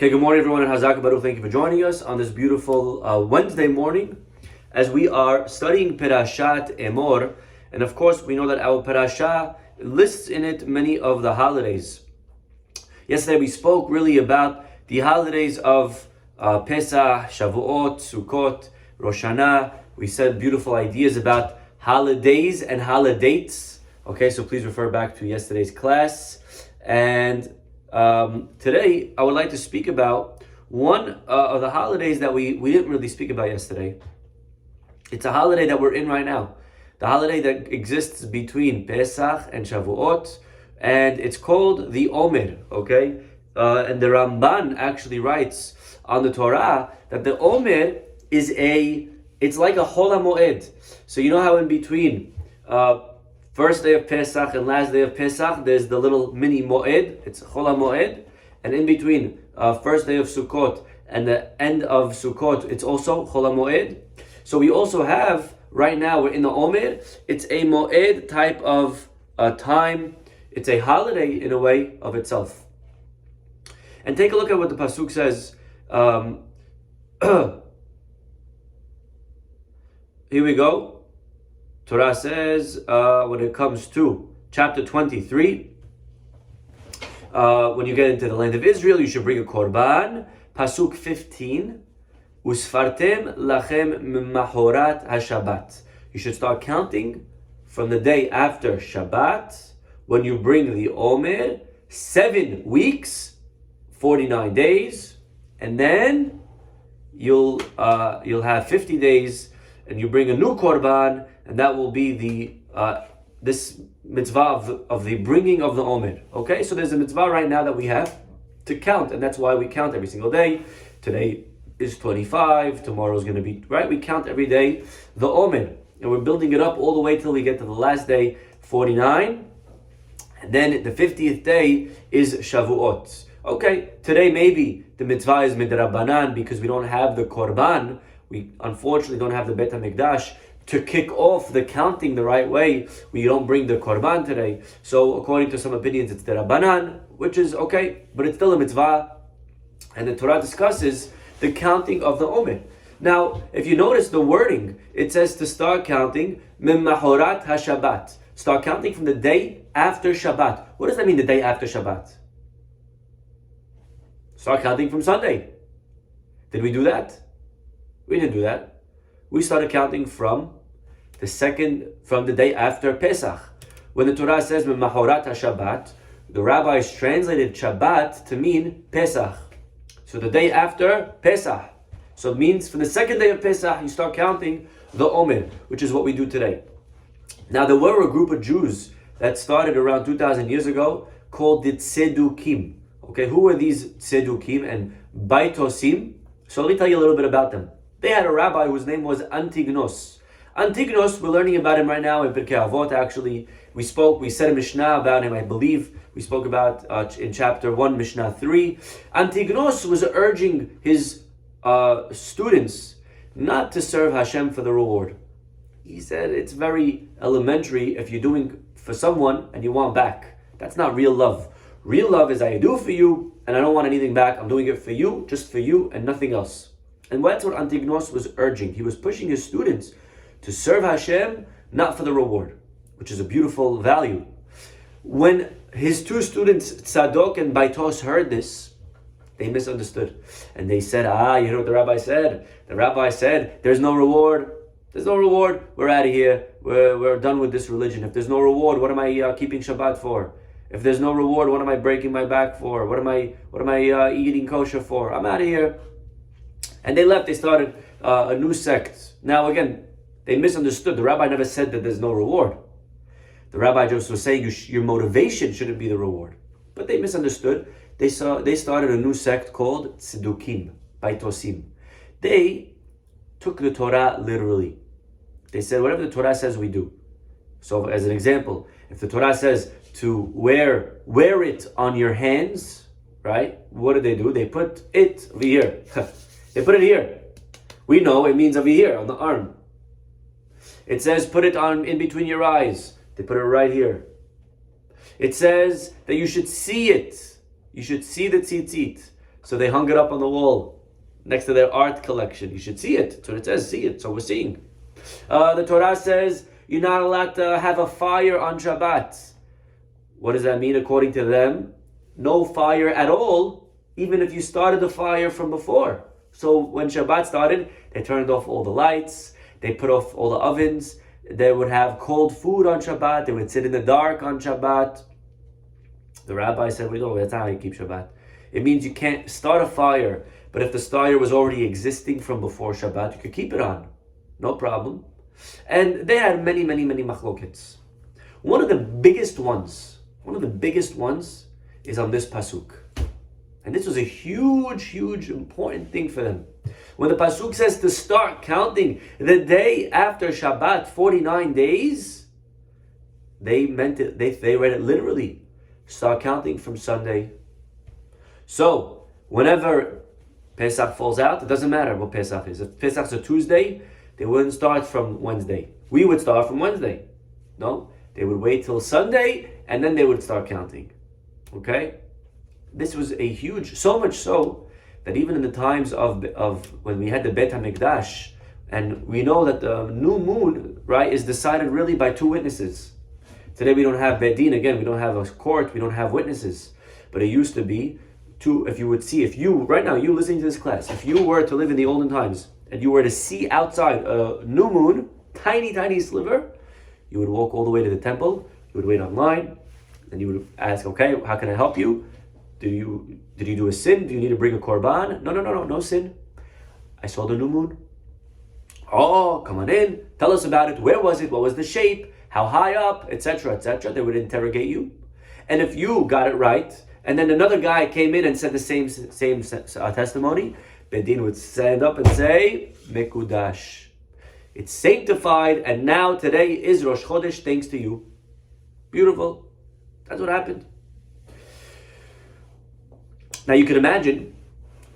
Okay, good morning everyone, and Hazak Baruch. Thank you for joining us on this beautiful Wednesday morning as we are studying Perashat Emor. And of course, we know that our Parashah lists in it many of the holidays. Yesterday we spoke really about the holidays of Pesach, Shavuot, Sukkot, Rosh Hashanah. We said beautiful ideas about holidays and holidates. Okay, so please refer back to yesterday's class. And today I would like to speak about one of the holidays that we didn't really speak about yesterday. It's a holiday that we're in right now. The holiday that exists between Pesach and Shavuot, and it's called the Omen, okay? And the Ramban actually writes on the Torah that the Omen it's like a Chol HaMoed. So you know how in between first day of Pesach and last day of Pesach, there's the little mini Moed, it's Chol HaMoed, and in between first day of Sukkot and the end of Sukkot, it's also Chol HaMoed. So we also have, right now we're in the Omen, it's a Moed type of time, it's a holiday in a way of itself. And take a look at what the Pasuk says. Here we go. Torah says, when it comes to chapter 23, when you get into the land of Israel, you should bring a korban. Pasuk 15, Usfartem lachem mahorat hashabbat. You should start counting from the day after Shabbat, when you bring the Omer, 7 weeks, 49 days, and then you'll have 50 days, and you bring a new korban, and that will be the this mitzvah of the bringing of the Omen. Okay, so there's a mitzvah right now that we have to count, and that's why we count every single day. Today is 25, tomorrow is going to be, right? We count every day the Omen, and we're building it up all the way till we get to the last day, 49, and then the 50th day is Shavuot. Okay, today maybe the mitzvah is midrabanan because we don't have the korban. We unfortunately don't have the Bet HaMikdash to kick off the counting the right way. We don't bring the korban today. So according to some opinions, it's the Rabbanan, which is okay, but it's still a mitzvah. And the Torah discusses the counting of the Omen. Now, if you notice the wording, it says to start counting Min Mahorat HaShabbat. Start counting from the day after Shabbat. What does that mean, the day after Shabbat? Start counting from Sunday. Did we do that? We didn't do that. We started counting from the day after Pesach. When the Torah says Mahorat HaShabbat, the rabbis translated Shabbat to mean Pesach. So the day after Pesach. So it means from the second day of Pesach, you start counting the Omen, which is what we do today. Now there were a group of Jews that started around 2,000 years ago called the Tzedukim. Okay, who were these Tzedukim and Baitosim? So let me tell you a little bit about them. They had a rabbi whose name was Antignos. Antignos, we're learning about him right now in Pirkei Avot. Actually, we said a Mishnah about him, I believe. We spoke about in chapter 1, Mishnah 3. Antignos was urging his students not to serve Hashem for the reward. He said it's very elementary if you're doing for someone and you want back. That's not real love. Real love is I do for you and I don't want anything back. I'm doing it for you, just for you and nothing else. And that's what Antignos was urging. He was pushing his students to serve Hashem, not for the reward, which is a beautiful value. When his two students, Tzadok and Baitos, heard this, they misunderstood. And they said, you hear what the rabbi said? The rabbi said, there's no reward. There's no reward. We're out of here. We're done with this religion. If there's no reward, what am I keeping Shabbat for? If there's no reward, what am I breaking my back for? What am I eating kosher for? I'm out of here. And they left. They started a new sect. Now again, they misunderstood. The rabbi never said that there's no reward. The rabbi just was saying your motivation shouldn't be the reward. But they misunderstood. They started a new sect called Tzedukim, Baitosim. They took the Torah literally. They said whatever the Torah says we do. So as an example, if the Torah says to wear it on your hands, right? What do? They put it over here. They put it here. We know it means over here on the arm. It says put it on in between your eyes. They put it right here. It says that you should see it. You should see the tzitzit. So they hung it up on the wall next to their art collection. You should see it. That's what it says, see it. So we're seeing. The Torah says you're not allowed to have a fire on Shabbat. What does that mean according to them? No fire at all, even if you started the fire from before. So when Shabbat started, they turned off all the lights, they put off all the ovens, they would have cold food on Shabbat, they would sit in the dark on Shabbat. The rabbi said, no, that's not how you keep Shabbat. It means you can't start a fire, but if the fire was already existing from before Shabbat, you could keep it on. No problem. And they had many, many, many machlokets. One of the biggest ones is on this pasuk. And this was a huge, huge, important thing for them. When the pasuk says to start counting the day after Shabbat, 49 days, they meant it, they read it literally. Start counting from Sunday. So, whenever Pesach falls out, it doesn't matter what Pesach is. If Pesach's a Tuesday, they wouldn't start from Wednesday. We would start from Wednesday. No, they would wait till Sunday, and then they would start counting. Okay? This was a huge, so much so, that even in the times of when we had the Bet HaMikdash, and we know that the new moon, right, is decided really by two witnesses. Today we don't have Bet Din, again, we don't have a court, we don't have witnesses. But it used to be two, if you, right now, you listening to this class, if you were to live in the olden times, and you were to see outside a new moon, tiny, tiny sliver, you would walk all the way to the temple, you would wait online, and you would ask, okay, how can I help you? Did you do a sin? Do you need to bring a korban? No sin. I saw the new moon. Oh, come on in. Tell us about it. Where was it? What was the shape? How high up? Etc., etc. They would interrogate you. And if you got it right, and then another guy came in and said the same testimony, Bedin would stand up and say, Mekudash. It's sanctified, and now today is Rosh Chodesh thanks to you. Beautiful. That's what happened. Now you can imagine,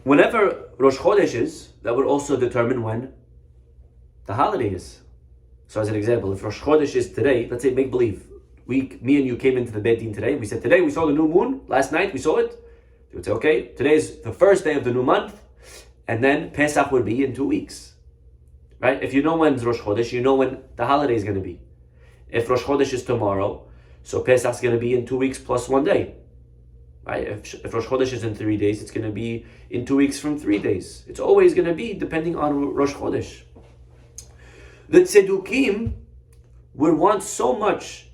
whenever Rosh Chodesh is, that would also determine when the holiday is. So as an example, if Rosh Chodesh is today, let's say make believe, me and you came into the Beit Din today, and we said, today we saw the new moon, last night we saw it. They would say, okay, today is the first day of the new month, and then Pesach would be in 2 weeks. Right? If you know when's Rosh Chodesh, you know when the holiday is going to be. If Rosh Chodesh is tomorrow, so Pesach's going to be in 2 weeks plus 1 day. Right? If Rosh Chodesh is in 3 days, it's going to be in 2 weeks from 3 days. It's always going to be depending on Rosh Chodesh. The Tzedukim would want so much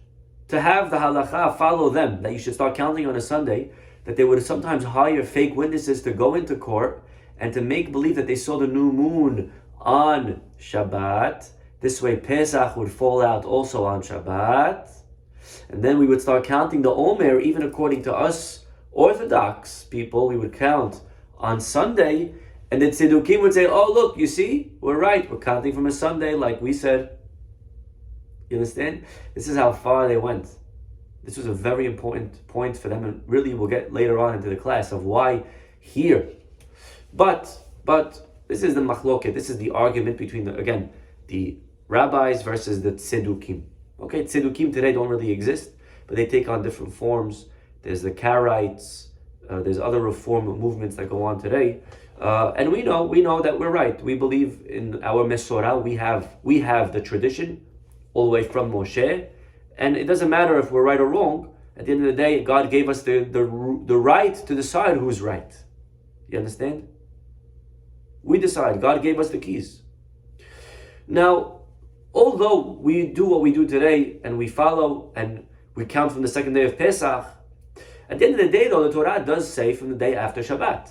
to have the halacha follow them, that you should start counting on a Sunday, that they would sometimes hire fake witnesses to go into court and to make believe that they saw the new moon on Shabbat. This way Pesach would fall out also on Shabbat. And then we would start counting the Omer, even according to us Orthodox people, we would count on Sunday, and then Tzedukim would say, oh look, you see, we're right, we're counting from a Sunday like we said. You understand? This is how far they went. This was a very important point for them, and really we'll get later on into the class of why here. But this is the machloket, this is the argument between the rabbis versus the Tzedukim. Okay, Tzedukim today don't really exist, but they take on different forms. There's the Karaites, there's other reform movements that go on today. And we know that we're right. We believe in our Mesorah, we have the tradition all the way from Moshe, and it doesn't matter if we're right or wrong. At the end of the day, God gave us the right to decide who's right. You understand? We decide. God gave us the keys. Now, although we do what we do today, and we follow, and we count from the second day of Pesach, at the end of the day, though, the Torah does say from the day after Shabbat.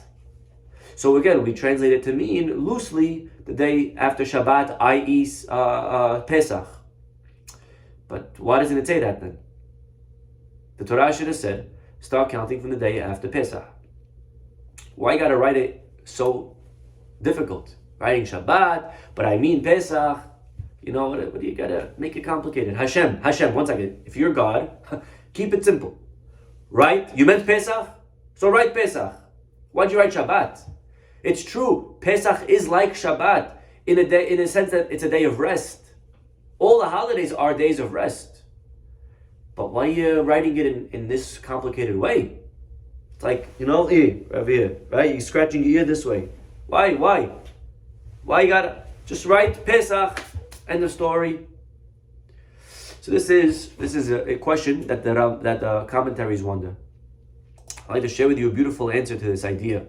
So again, we translate it to mean loosely the day after Shabbat, i.e. Pesach. But why doesn't it say that then? The Torah should have said, start counting from the day after Pesach. Why you gotta write it so difficult? Writing Shabbat, but I mean Pesach. You know, what do you gotta make it complicated? Hashem, 1 second. If you're God, keep it simple. Right? You meant Pesach? So write Pesach. Why'd you write Shabbat? It's true. Pesach is like Shabbat in a sense that it's a day of rest. All the holidays are days of rest. But why are you writing it in this complicated way? It's like, ear, over here, right? You're scratching your ear this way. Why? Why you gotta just write Pesach, end of story? So this is a question that the commentaries wonder. I'd like to share with you a beautiful answer to this idea.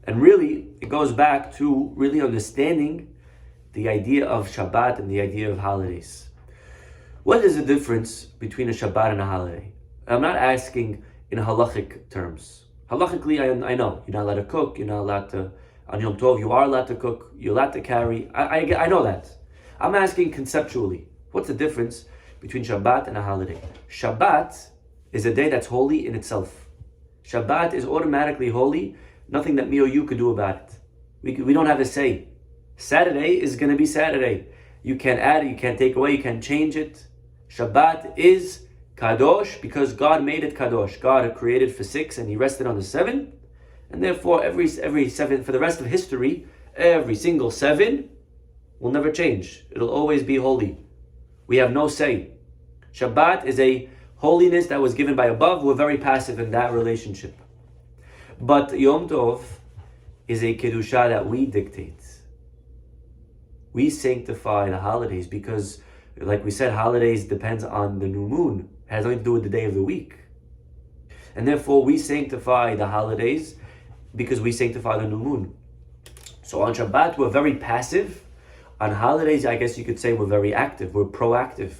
And really, it goes back to really understanding the idea of Shabbat and the idea of holidays. What is the difference between a Shabbat and a holiday? I'm not asking in halachic terms. Halachically, I know you're not allowed to cook, you're not allowed to, on Yom Tov, you are allowed to cook, you're allowed to carry. I know that. I'm asking conceptually. What's the difference between Shabbat and a holiday? Shabbat is a day that's holy in itself. Shabbat is automatically holy, nothing that me or you could do about it. We don't have a say. Saturday is going to be Saturday. You can't add it, you can't take away, you can't change it. Shabbat is Kadosh because God made it Kadosh. God created for 6 and He rested on the 7. And therefore every 7, for the rest of history, every single 7 will never change. It'll always be holy. We have no say. Shabbat is a holiness that was given by above. We're very passive in that relationship. But Yom Tov is a Kedusha that we dictate. We sanctify the holidays because, like we said, holidays depends on the new moon. It has nothing to do with the day of the week. And therefore we sanctify the holidays because we sanctify the new moon. So on Shabbat we're very passive. On holidays, I guess you could say we're very active, we're proactive.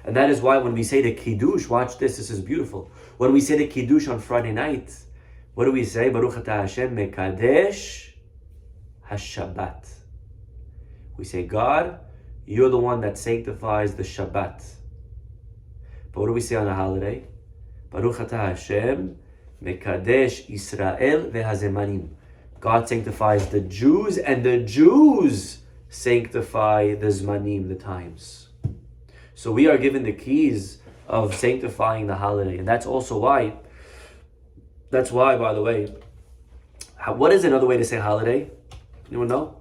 And that is why when we say the Kiddush, watch this is beautiful. When we say the Kiddush on Friday night, what do we say? Baruch atah Hashem mekadesh ha-Shabbat. We say, God, you're the one that sanctifies the Shabbat. But what do we say on a holiday? Baruch atah Hashem mekadesh Israel ve'hazemanim. God sanctifies the Jews and the Jews sanctify the zmanim, the times. So we are given the keys of sanctifying the holiday. And that's why, by the way, what is another way to say holiday? Anyone know?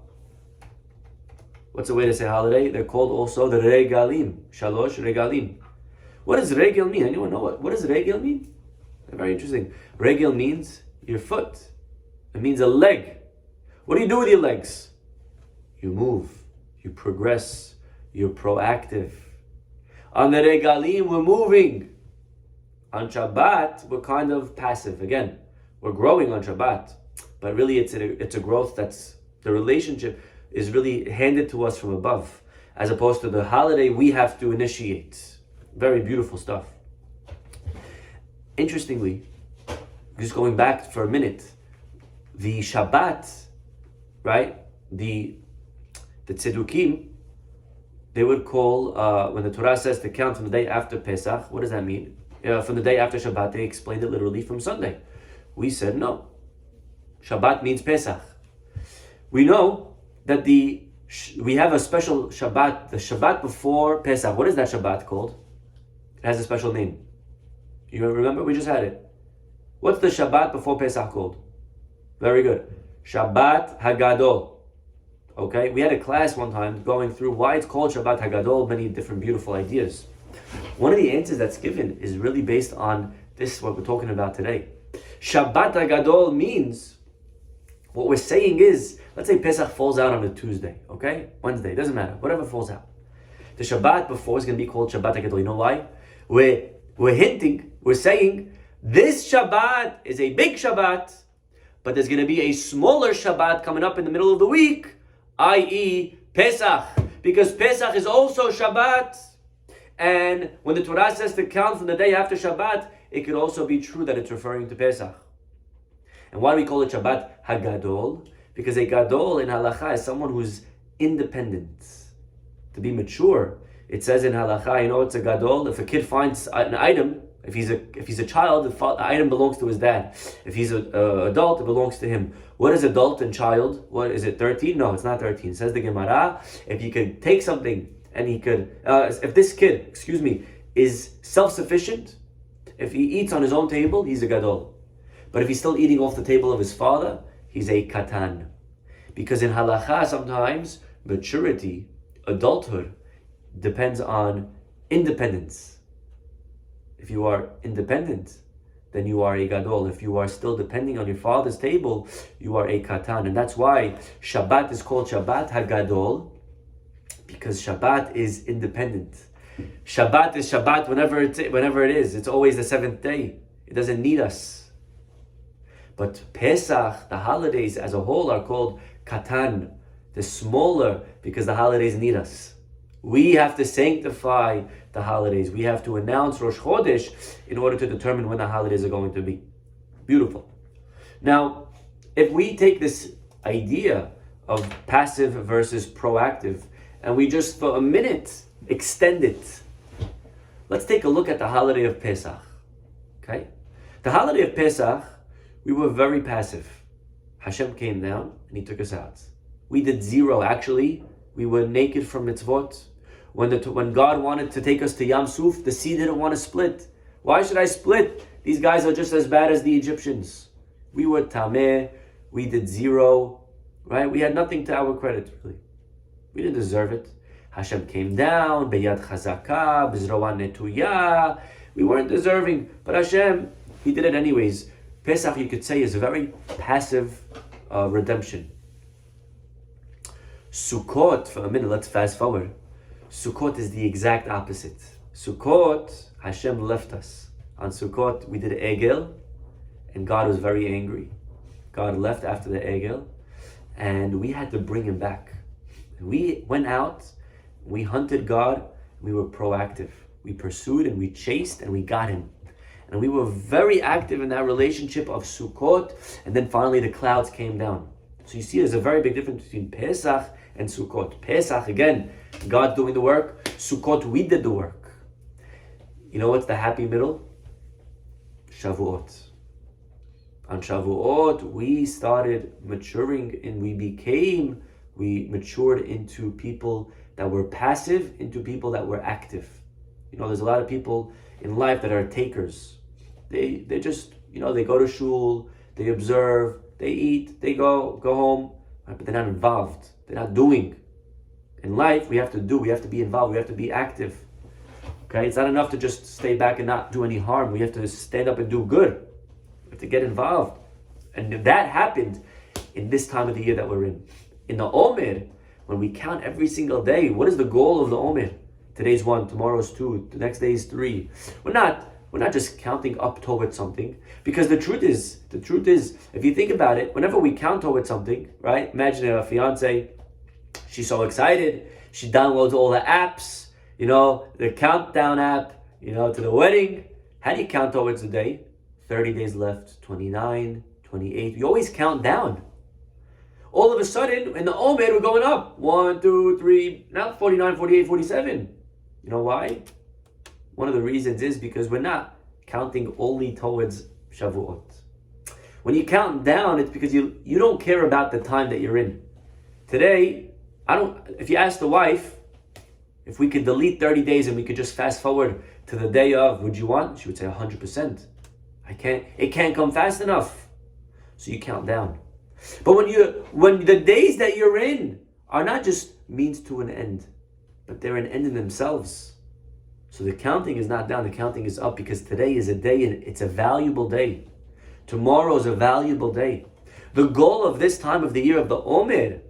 What's a way to say holiday? They're called also the regalim. Shalosh regalim. What does regel mean? Anyone know what does regel mean? Very interesting. Regel means your foot. It means a leg. What do you do with your legs? You move, you progress, you're proactive. On the regalim, we're moving. On Shabbat, we're kind of passive. Again, we're growing on Shabbat, but really it's a growth that's, the relationship is really handed to us from above, as opposed to the holiday we have to initiate. Very beautiful stuff. Interestingly, just going back for a minute, the Shabbat, right, the Tzedukim, they would call, when the Torah says to count from the day after Pesach, what does that mean? From the day after Shabbat, they explained it literally from Sunday. We said no. Shabbat means Pesach. We know that we have a special Shabbat, the Shabbat before Pesach. What is that Shabbat called? It has a special name. You remember? We just had it. What's the Shabbat before Pesach called? Very good. Shabbat Hagadol. Okay, we had a class one time going through why it's called Shabbat Hagadol, many different beautiful ideas. One of the answers that's given is really based on this, what we're talking about today. Shabbat Hagadol means, what we're saying is, let's say Pesach falls out on a Tuesday, okay? Wednesday, doesn't matter, whatever falls out. The Shabbat before is going to be called Shabbat Hagadol. You know why? We're hinting, we're saying, this Shabbat is a big Shabbat, but there's going to be a smaller Shabbat coming up in the middle of the week, i.e. Pesach, because Pesach is also Shabbat. And when the Torah says to count from the day after Shabbat, it could also be true that it's referring to Pesach. And why do we call it Shabbat Hagadol? Because a Gadol in Halakha is someone who's independent. To be mature, it says in Halakha, it's a Gadol. If a kid finds an item, if he's a child, the item belongs to his dad. If he's an adult, it belongs to him. What is adult and child? What is it, 13? No, it's not 13. It says the Gemara, if he could take something and he could, if this kid, is self-sufficient, if he eats on his own table, he's a Gadol. But if he's still eating off the table of his father, he's a Katan. Because in Halakha, sometimes maturity, adulthood, depends on independence. If you are independent, then you are a gadol. If you are still depending on your father's table, you are a katan. And that's why Shabbat is called Shabbat HaGadol, because Shabbat is independent. Shabbat is Shabbat whenever it is. It's always the seventh day. It doesn't need us. But Pesach, the holidays as a whole, are called Katan, the smaller, because the holidays need us. We have to sanctify the holidays. We have to announce Rosh Chodesh in order to determine when the holidays are going to be. Beautiful. Now, if we take this idea of passive versus proactive, and we just for a minute extend it, let's take a look at the holiday of Pesach. Okay? The holiday of Pesach, we were very passive. Hashem came down and He took us out. We did zero. Actually, we were naked from mitzvot. When God wanted to take us to Yam Suf, the sea didn't want to split. Why should I split? These guys are just as bad as the Egyptians. We were tameh. We did zero. Right? We had nothing to our credit, really. We didn't deserve it. Hashem came down, beyad chazaka, bizroa netuya. We weren't deserving, but Hashem, He did it anyways. Pesach, you could say, is a very passive redemption. Sukkot, for a minute, let's fast forward. Sukkot is the exact opposite. Sukkot, Hashem left us. On Sukkot, we did Egel, and God was very angry. God left after the Egel, and we had to bring Him back. And we went out, we hunted God, we were proactive. We pursued and we chased and we got Him. And we were very active in that relationship of Sukkot, and then finally the clouds came down. So you see there's a very big difference between Pesach and Sukkot. Pesach, again, God doing the work. Sukkot, we did the work. You know what's the happy middle? Shavuot. On Shavuot, we started maturing and we matured into people that were passive, into people that were active. You know, there's a lot of people in life that are takers. They just, they go to shul, they observe, they eat, they go home, right? But they're not involved. They're not doing. In life, we have to do, we have to be involved, we have to be active. Okay, it's not enough to just stay back and not do any harm. We have to stand up and do good. We have to get involved. And that happened in this time of the year that we're in. In the Omen, when we count every single day, what is the goal of the Omen? Today's 1, tomorrow's 2, the next day is 3. We're not just counting up towards something, because the truth is, if you think about it, whenever we count towards something, right? Imagine a fiance, she's so excited, she downloads all the apps, the countdown app, to the wedding. How do you count towards the day? 30 days left, 29, 28. You always count down. All of a sudden, in the Omen, we're going up. 1, 2, 3, now 49, 48, 47. You know why? One of the reasons is because we're not counting only towards Shavuot. When you count down, it's because you don't care about the time that you're in. Today, if you ask the wife, if we could delete 30 days and we could just fast forward to the day of, would you want? She would say 100%. It can't come fast enough. So you count down. But when the days that you're in are not just means to an end, but they're an end in themselves. So the counting is not down, the counting is up, because today is a day and it's a valuable day. Tomorrow is a valuable day. The goal of this time of the year of the Omer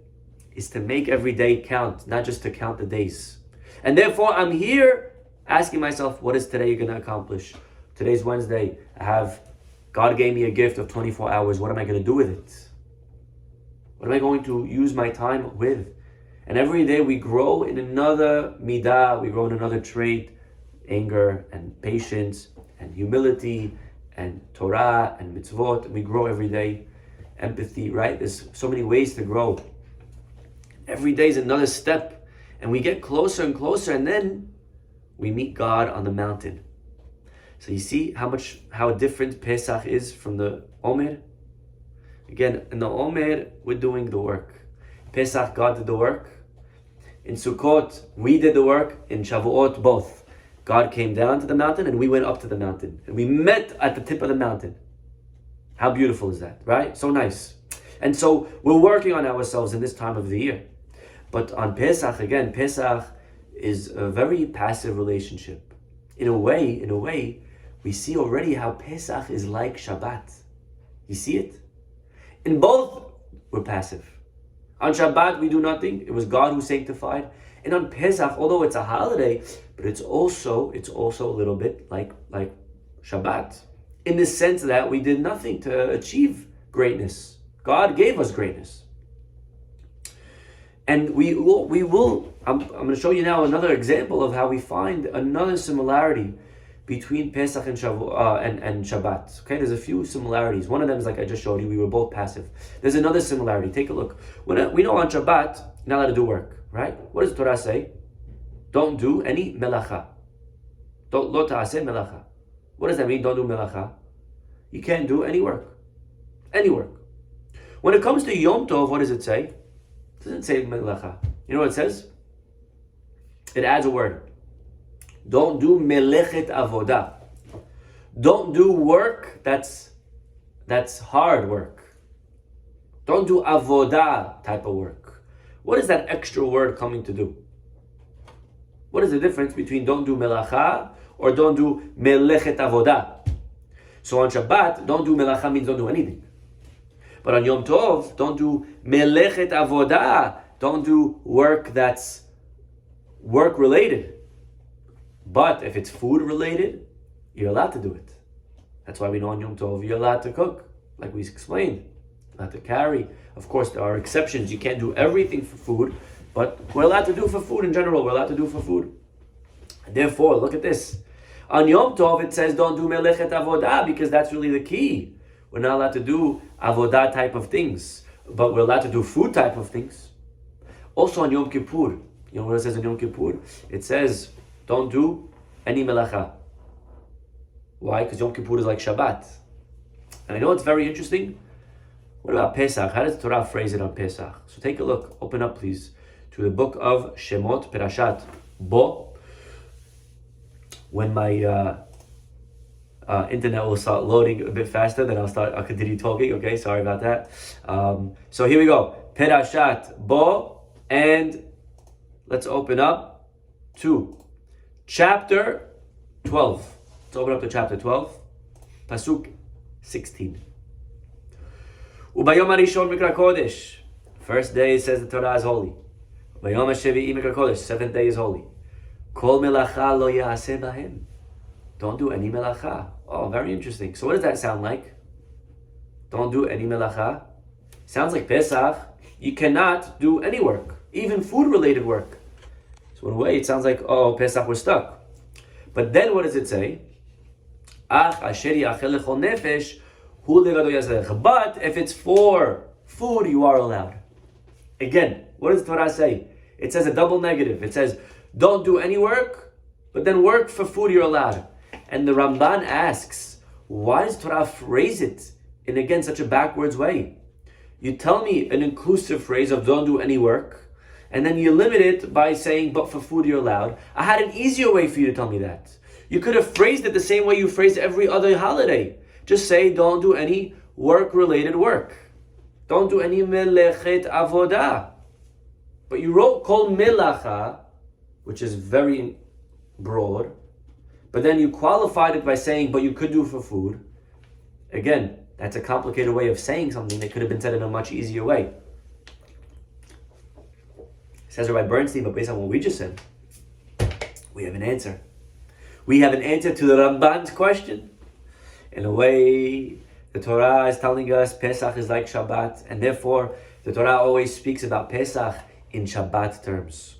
is to make every day count, not just to count the days. And therefore I'm here asking myself, what is today going to accomplish? Today's Wednesday. God gave me a gift of 24 hours. What am I going to do with it? What am I going to use my time with? And every day we grow in another midah, we grow in another trait, anger and patience and humility and Torah and mitzvot. We grow every day. Empathy, right? There's so many ways to grow. Every day is another step. And we get closer and closer, and then we meet God on the mountain. So you see how different Pesach is from the Omer? Again, in the Omer, we're doing the work. Pesach, God did the work. In Sukkot, we did the work. In Shavuot, both. God came down to the mountain and we went up to the mountain. And we met at the tip of the mountain. How beautiful is that, right? So nice. And so we're working on ourselves in this time of the year. But on Pesach, again, Pesach is a very passive relationship. In a way, we see already how Pesach is like Shabbat. You see it? In both, we're passive. On Shabbat, we do nothing. It was God who sanctified. And on Pesach, although it's a holiday, but it's also a little bit like Shabbat, in the sense that we did nothing to achieve greatness. God gave us greatness. And we will. I'm going to show you now another example of how we find another similarity between Pesach and Shabbat. Okay, there's a few similarities. One of them is like I just showed you, we were both passive. There's another similarity. Take a look. We know on Shabbat, you're not allowed to do work, right? What does the Torah say? Don't do any melacha. Don't lo ta'aseh melacha. What does that mean? Don't do melacha. You can't do any work. Any work. When it comes to Yom Tov, what does it say? It doesn't say melacha. You know what it says? It adds a word. Don't do melechet avodah. Don't do work that's hard work. Don't do avodah type of work. What is that extra word coming to do? What is the difference between don't do melacha or don't do melechet avodah? So on Shabbat, don't do melacha means don't do anything. But on Yom Tov, don't do melechet avodah. Don't do work that's work related. But if it's food related, you're allowed to do it. That's why we know on Yom Tov you're allowed to cook, like we explained. Allowed to carry. Of course, there are exceptions. You can't do everything for food, but we're allowed to do for food in general. We're allowed to do for food. And therefore, look at this. On Yom Tov, it says don't do melechet avodah because that's really the key. We're not allowed to do avodah type of things, but we're allowed to do food type of things. Also on Yom Kippur, you know what it says on Yom Kippur? It says don't do any melacha. Why? Because Yom Kippur is like Shabbat. And I know it's very interesting. What about Pesach? How does the Torah phrase it on Pesach? So take a look. Open up, please, to the book of Shemot, Perashat Bo. When my internet will start loading a bit faster, then I'll continue talking. Okay, sorry about that. So here we go. Perashat Bo, and let's open up to chapter 12. Let's open up to chapter 12, Pasuk 16. Ubayom harishon mikra kodesh. First day says the Torah is holy. Ubayom hashevi'i mikra kodesh. Seventh day is holy. Kol melacha lo ya'aseh bahem. Don't do any melacha. Oh, very interesting. So what does that sound like? Don't do any melacha. Sounds like Pesach. You cannot do any work, even food-related work. So in a way, it sounds like, oh, Pesach, we're stuck. But then what does it say? Ach asher ya'achel lechol nefesh hu levado yaseh. But if it's for food, you are allowed. Again, what does the Torah say? It says a double negative. It says, don't do any work, but then work for food you're allowed. And the Ramban asks, why does Torah phrase it in, again, such a backwards way? You tell me an inclusive phrase of don't do any work, and then you limit it by saying, but for food you're allowed. I had an easier way for you to tell me that. You could have phrased it the same way you phrase every other holiday. Just say, don't do any work-related work. Don't do any melechet avodah. But you wrote kol melacha, which is very broad, but then you qualified it by saying, but you could do for food. Again, that's a complicated way of saying something that could have been said in a much easier way. Says Rabbi Bernstein, but based on what we just said, we have an answer. We have an answer to the Ramban's question. In a way, the Torah is telling us Pesach is like Shabbat, and therefore the Torah always speaks about Pesach in Shabbat terms.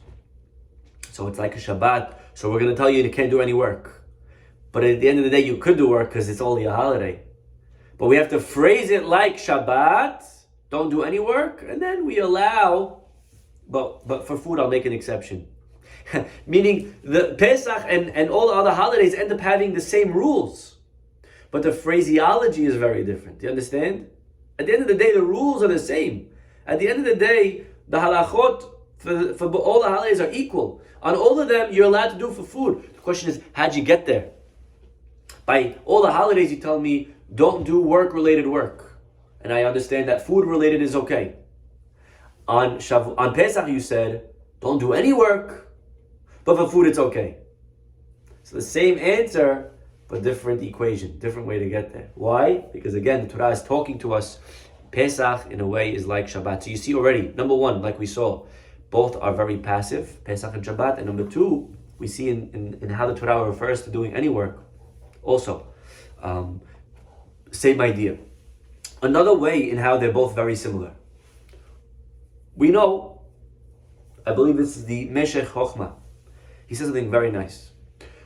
So it's like a Shabbat, so we're going to tell you can't do any work. But at the end of the day, you could do work because it's only a holiday. But we have to phrase it like Shabbat, don't do any work, and then we allow, but for food I'll make an exception. Meaning the Pesach and all the other holidays end up having the same rules. But the phraseology is very different. Do you understand? At the end of the day, the rules are the same. At the end of the day, the halachot for all the holidays are equal. On all of them, you're allowed to do for food. The question is, how'd you get there? By all the holidays, you tell me, don't do work-related work. And I understand that food-related is okay. On Pesach, you said, don't do any work, but for food, it's okay. So the same answer but different equation, different way to get there. Why? Because again, the Torah is talking to us. Pesach, in a way, is like Shabbat. So you see already, number one, like we saw, both are very passive, Pesach and Shabbat. And number two, we see in how the Torah refers to doing any work, also, same idea. Another way in how they're both very similar. We know, I believe this is the Meshech Chochmah. He says something very nice.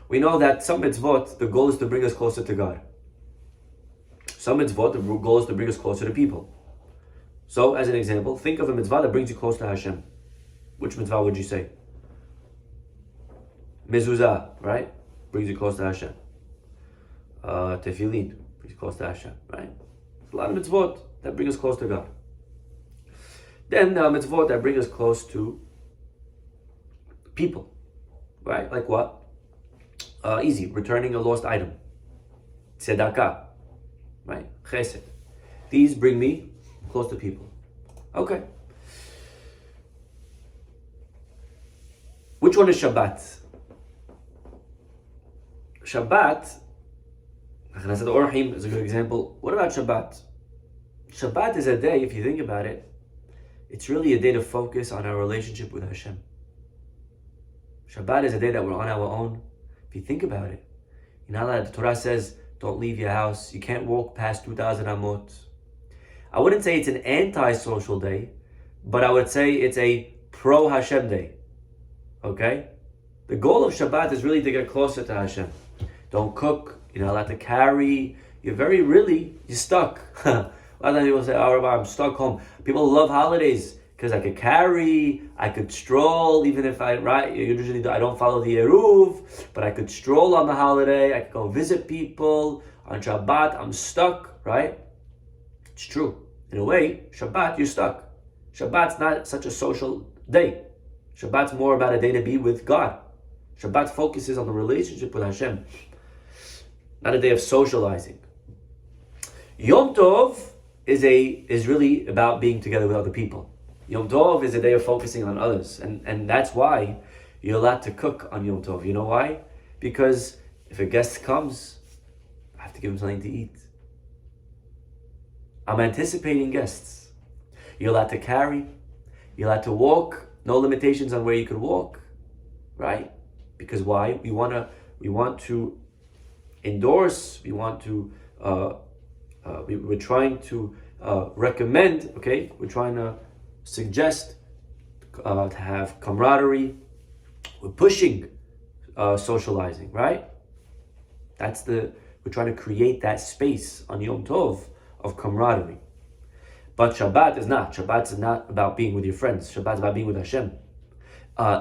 We know that some mitzvot, the goal is to bring us closer to God. Some mitzvot, the goal is to bring us closer to people. So, as an example, think of a mitzvah that brings you close to Hashem. Which mitzvah would you say? Mezuzah, right? Brings you close to Hashem. Tefillin brings you close to Hashem, right? A lot of mitzvot that bring us close to God. Then there are mitzvot that bring us close to people, right? Like what? Easy, returning a lost item. Tzedakah, right? Chesed. These bring me close to people. Okay. Which one is Shabbat? Shabbat, Knesset Orchim is a good example. What about Shabbat? Shabbat is a day, if you think about it, it's really a day to focus on our relationship with Hashem. Shabbat is a day that we're on our own. If you think about it, you're not allowed, the Torah says, don't leave your house. You can't walk past 2,000 amot. I wouldn't say it's an anti-social day, but I would say it's a pro-Hashem day. Okay? The goal of Shabbat is really to get closer to Hashem. Don't cook, you're not allowed to carry, you're stuck. A lot of people say, oh Rabbi, I'm stuck home. People love holidays because I could carry, I could stroll, even if I don't follow the Eruv, but I could stroll on the holiday, I could go visit people. On Shabbat, I'm stuck, right? It's true. In a way, Shabbat, you're stuck. Shabbat's not such a social day. Shabbat's more about a day to be with God. Shabbat focuses on the relationship with Hashem, not a day of socializing. Yom Tov is really about being together with other people. Yom Tov is a day of focusing on others, and that's why you're allowed to cook on Yom Tov. You know why? Because if a guest comes, I have to give him something to eat. I'm anticipating guests. You're allowed to carry, you're allowed to walk, no limitations on where you could walk, right? Because why? We want to endorse, we're trying to recommend, okay? We're trying to suggest to have camaraderie. We're pushing socializing, right? We're trying to create that space on Yom Tov of camaraderie. But Shabbat is not. Shabbat is not about being with your friends. Shabbat is about being with Hashem.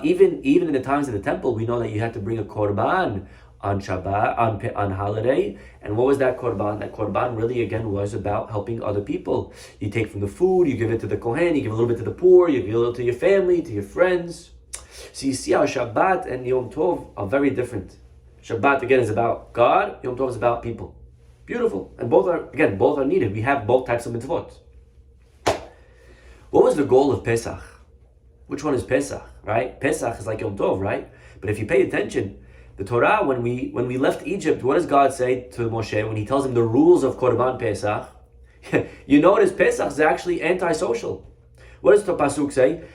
Even in the times of the temple, we know that you had to bring a korban on Shabbat, on holiday. And what was that korban? That korban really, again, was about helping other people. You take from the food, you give it to the Kohen, you give a little bit to the poor, you give a little to your family, to your friends. So you see how Shabbat and Yom Tov are very different. Shabbat, again, is about God. Yom Tov is about people. Beautiful. And both are needed. We have both types of mitzvot. What was the goal of Pesach? Which one is Pesach, right? Pesach is like Yom Tov, right? But if you pay attention, the Torah, when we left Egypt, what does God say to Moshe when he tells him the rules of Korban Pesach? You notice Pesach is actually anti-social. What does the Pasuk say?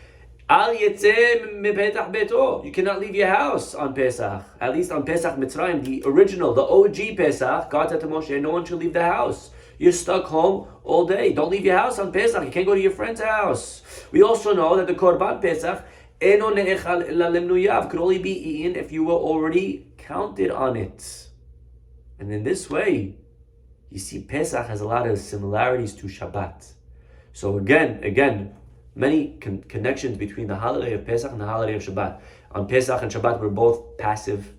Al yetzeh mepetach beto. You cannot leave your house on Pesach. At least on Pesach Mitzrayim, the original, the OG Pesach, God said to Moshe, no one should leave the house. You're stuck home all day. Don't leave your house on Pesach. You can't go to your friend's house. We also know that the Korban Pesach could only be eaten if you were already counted on it. And in this way, you see Pesach has a lot of similarities to Shabbat. So again, many connections between the holiday of Pesach and the holiday of Shabbat. On Pesach and Shabbat, we're both passive.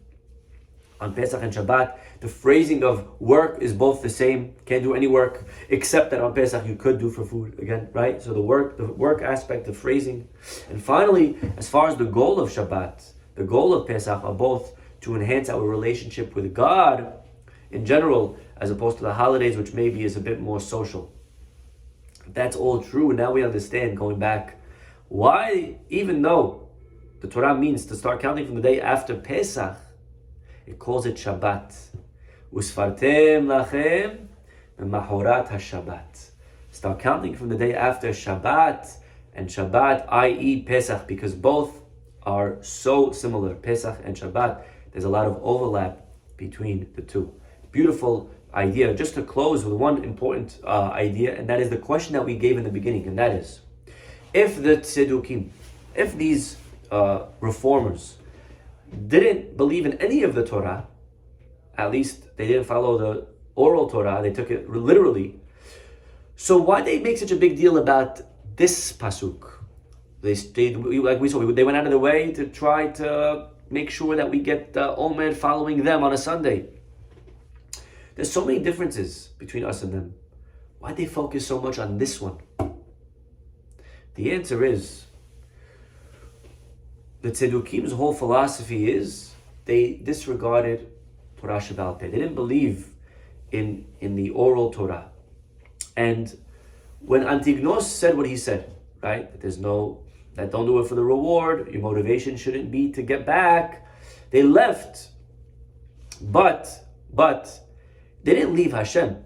On Pesach and Shabbat, the phrasing of work is both the same. Can't do any work, except that on Pesach you could do for food again, right? So the work aspect, the phrasing. And finally, as far as the goal of Shabbat, the goal of Pesach are both to enhance our relationship with God in general, as opposed to the holidays, which maybe is a bit more social. That's all true. Now we understand, going back, why, even though the Torah means to start counting from the day after Pesach, it calls it Shabbat. Usfartem lachem mahorat haShabbat. Start counting from the day after Shabbat and Shabbat, i.e. Pesach, because both are so similar, Pesach and Shabbat. There's a lot of overlap between the two. Beautiful idea. Just to close with one important idea, and that is the question that we gave in the beginning, and that is, if the Tzedukim, if these reformers didn't believe in any of the Torah, at least they didn't follow the oral Torah, they took it literally, so why they make such a big deal about this pasuk? They stayed, like we saw, they went out of their way to try to make sure that we get Omen following them on a Sunday. There's so many differences between us and them. Why'd they focus so much on this one? The answer is, the Tzedukim's whole philosophy is, they disregarded Torah Sheba'al Peh. They didn't believe in the oral Torah. And when Antignos said what he said, right, that don't do it for the reward, your motivation shouldn't be to get back, they left. But they didn't leave Hashem,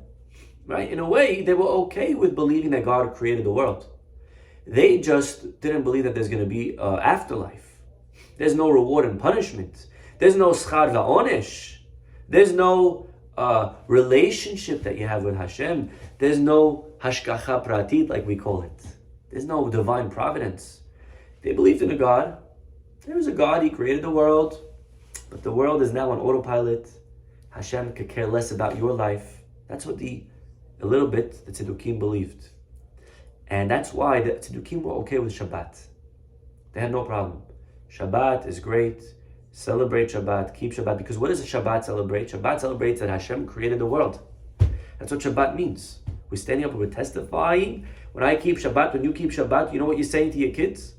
right? In a way, they were okay with believing that God created the world. They just didn't believe that there's going to be afterlife. There's no reward and punishment. There's no schar va'onesh. There's no relationship that you have with Hashem. There's no hashgacha pratit, like we call it. There's no divine providence. They believed in a God. There was a God, He created the world, but the world is now on autopilot. Hashem could care less about your life. That's what a little bit the Tzedukim believed. And that's why the Tzedukim were okay with Shabbat. They had no problem. Shabbat is great. Celebrate Shabbat, keep Shabbat. Because what does Shabbat celebrate? Shabbat celebrates that Hashem created the world. That's what Shabbat means. We're standing up and we're testifying. When I keep Shabbat, when you keep Shabbat, you know what you're saying to your kids?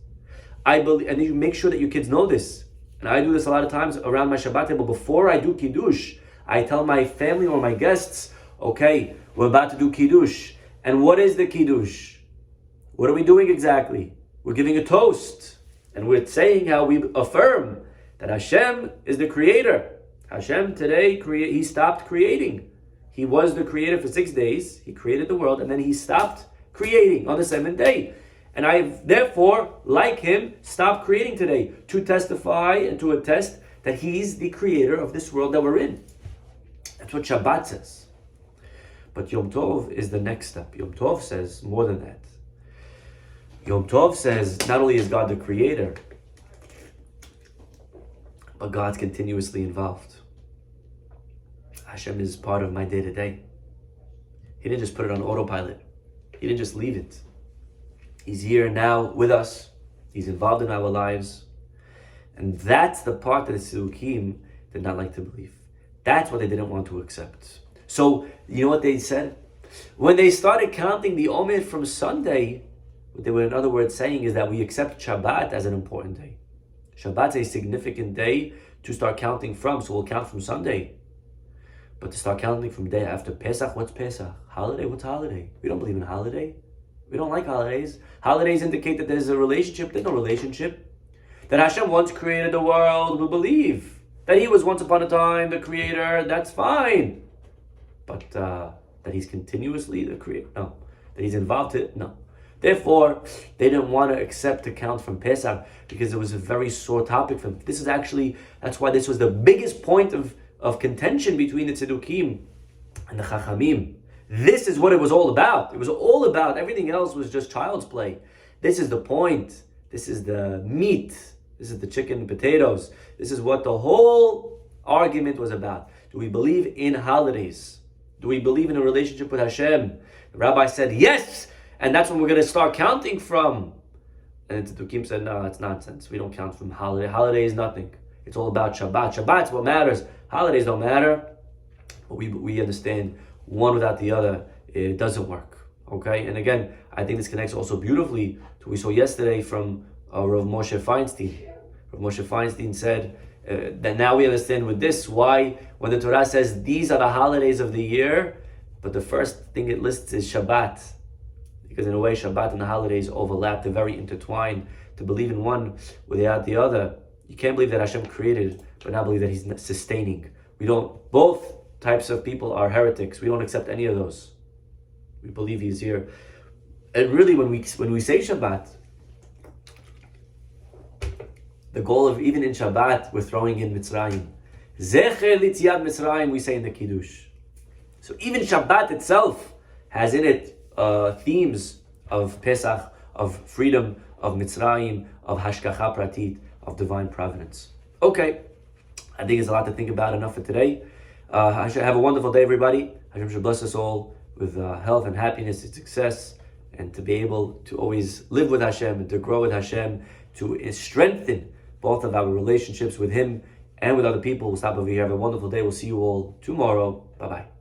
I believe, and you make sure that your kids know this. And I do this a lot of times around my Shabbat table. Before I do Kiddush, I tell my family or my guests, okay, we're about to do Kiddush. And what is the Kiddush? What are we doing exactly? We're giving a toast. And we're saying how we affirm that Hashem is the creator. Hashem today, He stopped creating. He was the creator for 6 days. He created the world, and then He stopped creating on the seventh day. And I, therefore, like Him, stopped creating today to testify and to attest that He's the creator of this world that we're in. That's what Shabbat says. But Yom Tov is the next step. Yom Tov says more than that. Yom Tov says not only is God the creator, but God's continuously involved. Hashem is part of my day-to-day. He didn't just put it on autopilot. He didn't just leave it. He's here now with us. He's involved in our lives. And that's the part that the Tzedukim did not like to believe. That's what they didn't want to accept. So, you know what they said? When they started counting the Omen from Sunday, what they were in other words saying is that we accept Shabbat as an important day. Shabbat's a significant day to start counting from, so we'll count from Sunday. But to start counting from day after Pesach, what's Pesach? Holiday, what's holiday? We don't believe in holiday. We don't like holidays. Holidays indicate that there's a relationship. There's no relationship. That Hashem once created the world, we believe. That He was once upon a time the creator, that's fine. But that He's continuously the creator, no. That He's involved in it, no. Therefore, they didn't want to accept to count from Pesach because it was a very sore topic for them. This is actually, that's why this was the biggest point of contention between the Tzedukim and the Chachamim. This is what it was all about. It was all about, everything else was just child's play. This is the point. This is the meat. This is the chicken and potatoes. This is what the whole argument was about. Do we believe in holidays? Do we believe in a relationship with Hashem? The Rabbi said, yes! And that's when we're going to start counting from. And the Tzedukim said, no, that's nonsense. We don't count from holiday. Holiday is nothing. It's all about Shabbat. Shabbat's what matters. Holidays don't matter. But we understand one without the other, it doesn't work. Okay? And again, I think this connects also beautifully to what we saw yesterday from Rav Moshe Feinstein. Rav Moshe Feinstein said that now we understand with this why when the Torah says these are the holidays of the year, but the first thing it lists is Shabbat. Because in a way, Shabbat and the holidays overlap. They're very intertwined. To believe in one without the other, you can't believe that Hashem created, but not believe that He's sustaining. We don't. Both types of people are heretics. We don't accept any of those. We believe He's here. And really, when we say Shabbat, the goal of even in Shabbat, we're throwing in Mitzrayim. Zecher Litziat Mitzrayim, we say in the Kiddush. So even Shabbat itself has in it themes of Pesach, of freedom, of Mitzrayim, of Hashgacha Pratit, of divine providence. Okay, I think it's a lot to think about. Enough for today. Have a wonderful day, everybody. Hashem should bless us all with health and happiness and success, and to be able to always live with Hashem and to grow with Hashem, to strengthen both of our relationships with Him and with other people. We'll stop over here. Have a wonderful day. We'll see you all tomorrow. Bye-bye.